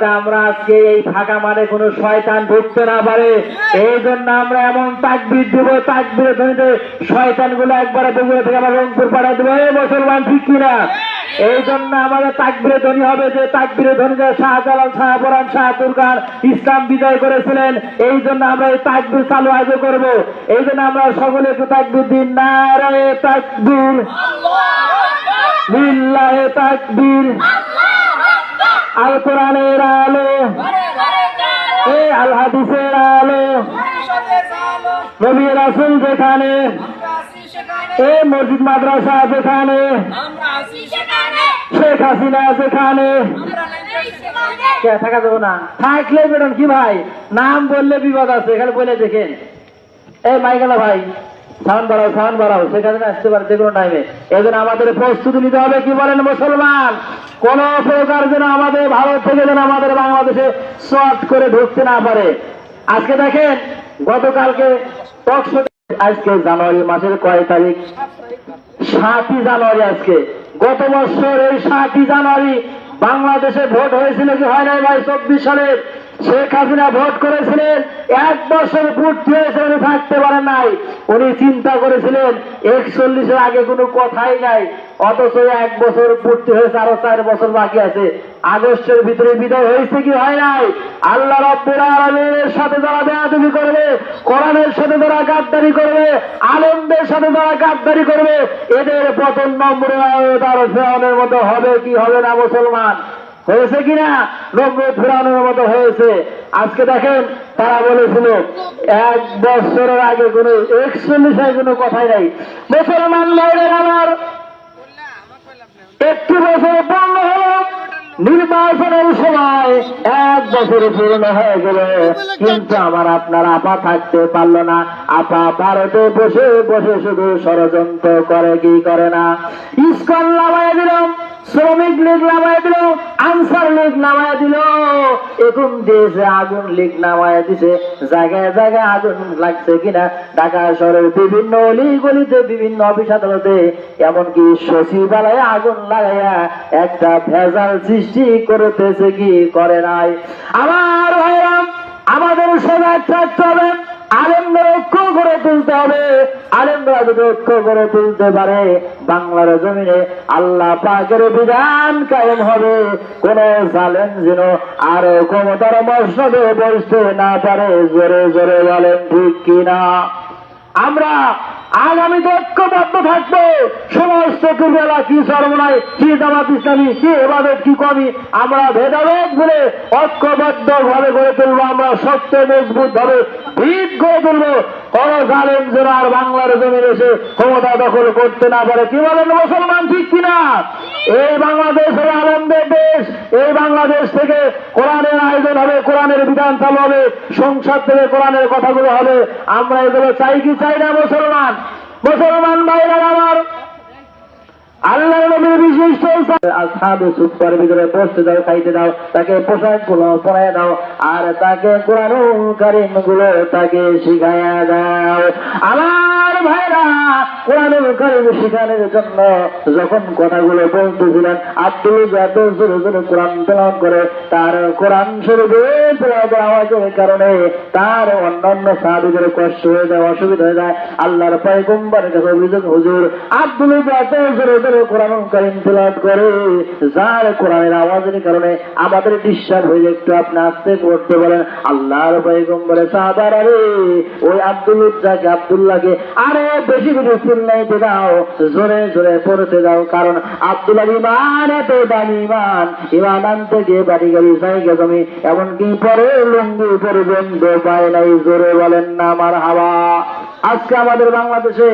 যাতে আমরা আজকে এই ফাঁকা মাঠে কোনো শয়তান ঢুকতে না পারে, এই জন্য আমরা এমন তাকবীর দিব, তাকবীরের ধ্বনিতে শয়তানগুলো একবারে বগুড়া থেকে আমরা রংপুর পাঠিয়ে দেবো। এই মুসলমান ঠিক কিনা? এই জন্য আমাদের তাকবীরের ধ্বনি হবে যে তাকবীরের ধ্বনিতে শাহজালাল, শাহপরান, শাহ তুরকান ইসলাম বিজয় করেছিলেন। এই জন্য আমরা এই তাকবীর চালু আজ করবো। এই জন্য আমরা সকলে একটু তাকবীর দিন। নারে তাকবীর, লিল্লাহে তাকবীর, আল কোরআনের আলো, এ আল হাদিসের আলো, নবী রাসূল যেখানে, এ মসজিদ মাদ্রাসা যেখানে, শেখ হাসিনা যেখানে থাকা যাবো না। থাকলে বেরোন কি ভাই, নাম বললে বিপদ আছে, এখানে বলে দেখেন। এই মাইকালা ভাই সাউন্ড বাড়াও, সাউন্ড বাড়াও, সেখানে আসতে পারে যে কোনো টাইমে। এই জন্য আমাদের প্রস্তুতি নিতে হবে। কি বলেন মুসলমান? কোন প্রকার যেন আমাদের ভারত থেকে যেন আমাদের বাংলাদেশে শর্ট করে ঢুকতে না পারে। আজকে দেখেন গতকালকে আজকে জানুয়ারি মাসের কয় তারিখ? 7ই জানুয়ারি। আজকে গত বছর এই 7ই জানুয়ারি বাংলাদেশে ভোট হয়েছিল কি হয় নাই ভাই? 24 সালে শেখ হাসিনা ভোট করেছিলেন, 1 বছর পূর্তি হয়েছে, উনি থাকতে পারেন নাই। উনি চিন্তা করেছিলেন 41-এর আগে কোনো কথাই নাই, অথচ 1 বছর পূর্তি হয়েছে, আরো 4 বছর বাকি আছে। আগস্টের ভিতরে বিদায় হয়েছে কি হয় নাই? আল্লাহ রাব্বুল আলামিনের সাথে যারা বেয়াদবি করবে, কোরআনের সাথে যারা গাদ্দারি করবে, আলেমদের সাথে যারা গাদ্দারি করবে, এদের পতন নমরুদ আর ফিরআউনের মতো হবে কি হবে না? মুসলমান হয়েছে কিনা? নমরুদ ফিরআউনের মতো হয়েছে। আজকে দেখেন তারা বলেছিল 1 বছরের আগে কোনো 41 কোনো কথাই নাই। মুসলমান ভাইদের আমার 1 বছর পূর্ণ হল, নির্বাচনের সময় 1 বছর পূর্ণ হয়ে গেল, কিন্তু আমার আপনার আপা থাকতে পারল না। আপা ভারতে বসে বসে শুধু ষড়যন্ত্র করে, কি করে না? ইসকন নামায় দিল, শ্রমিক লীগ নামায় দিল, আনসার লীগ নামায় দিল, এখন দেশে আগুন লীগ নামায় দিছে। জায়গায় জায়গায় আগুন লাগছে কিনা? ঢাকা শহরের বিভিন্ন অলিগলিতে, বিভিন্ন অফিস আদালতে, এমনকি সচিবালয়ে আগুন লাগাইয়া একটা ভেজাল সৃষ্টি করতেছে, কি করে নাই? আমার ভাইরা, আমাদের সজাগ থাকতে হবে, আলেমদের ঐক্য করে তুলতে হবে। আলেমরা যদি ঐক্য করে তুলতে পারে, বাংলার জমিনে আল্লাহ পাকের বিধান কায়েম হবে। কোন জালেম যেন আর ক্ষমতার মসনদে বসতে না পারে। জোরে জোরে বলেন ঠিক কিনা? আমরা আগামীতে ঐক্যবদ্ধ থাকবো। সমস্ত কুবেলা কি সর্বনাই, কি জামাত ইসলামী, কি এবাদত, কি কমি, আমরা ভেদাভেদ বলে ঐক্যবদ্ধ ভাবে গড়ে তুলবো। আমরা শক্ত মজবুত ভাবে ভিত গড়ে তুলবো। কোন জালেম যেন আর বাংলার জমিনে এসে ক্ষমতা দখল করতে না পারে। কি বলেন মুসলমান ঠিক কিনা? এই বাংলাদেশ হলো আলেমদের দেশ। এই বাংলাদেশ থেকে কোরআনের আয়োজন হবে, কোরআনের বিধান চালু হবে, সংসদ থেকে কোরআনের কথাগুলো হবে। আমরা এগুলো চাই কি চাই না? মুসলমান মুসলমান ভাইরা আমার, আল্লাহ নবীর বিশিষ্ট আসহাবে সুফার ভিতরে বসতে দাও, খাইতে দাও, তাকে পোশাক গুলো পরায় দাও, আর তাকে কোরআনুল কারীম গুলো তাকে শিখাইয়া দাও। আমার ভাইরা, কোরআনুল কারীম শিখানোর জন্য যখন কথাগুলো বলতেছিলেন, আব্দুল যত জোরে জোরে কোরআন তেলাওয়াত করে, তার কোরআন শরীফে তেলাওয়াতের আওয়াজের কারণে তার অন্যান্য সাহাবীদের কষ্ট হয়ে যায়, অসুবিধা হয়ে যায়। আল্লাহর পয়গম্বরের কাছে অভিযোগ, হুজুর আব্দুল যত জোরে জোরে কোরআনুল কারীম তেলাওয়াত করে, যার কোরআনের আওয়াজের কারণে আমাদের ডিস্টার্ব হয়ে যায়, একটু আপনি আস্তে পড়তে বলেন। আল্লাহর পয়গম্বরের সাহাবারা রে, ওই আব্দুল্লাহকে আরো বেশি বেশি চিল্লাইতে দাও, জোরে জোরে পড়তে দাও, কারণ আব্দুল্লাহ ইমান এত দামি ইমান, ইমান আনতে গিয়ে বাড়ি গাড়ি জায়গা জমি এমনকি পরে লুঙ্গি পর্যন্ত পায় নাই। জোরে বলেন না আমার হাওয়া। আজকে আমাদের বাংলাদেশে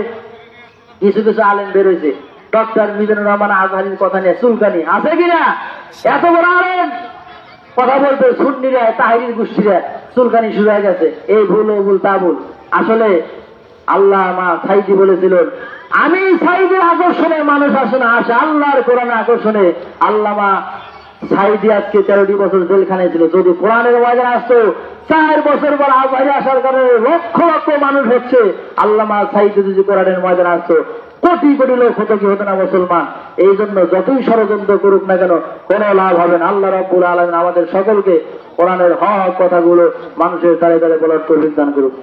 কিছু কিছু আলেম বেরোয়েছে, ডক্টর মিজানুর রহমান আজহারির কথা নিয়ে চুলকানি আছে কিনা? এত বড় আলেম কথা বলতে সুন্নিরা, তাহরির গোষ্ঠীরা চুলকানি শুরু হয়ে গেছে। এই ভুল, ও ভুল, তা ভুল। আসলে আল্লামা সাইদি বলেছিলেন, আমি সাইদের আকর্ষণে মানুষ আসে না, আসে আল্লাহর কোরআনে আকর্ষণে। আল্লামা সাইদি আজকে 13টি বছর জেলখানায় ছিল। যদি কোরআনের ময়দানে আসতো, 4 বছর পর আজহারি আসার কারণে লক্ষ লক্ষ মানুষ হচ্ছে। আল্লামা সাইদি যদি কোরআনের ময়দানে আসতো, কোটি কোটি লোক হতো কি হতো না মুসলমান। এই জন্য যতই ষড়যন্ত্র করুক না কেন কোনো লাভ হবে না। আল্লাহ রাব্বুল আলামিন আমাদের সকলকে কোরআনের হক কথাগুলো মানুষের দ্বারে দ্বারে বলার তৌফিক দান করুক।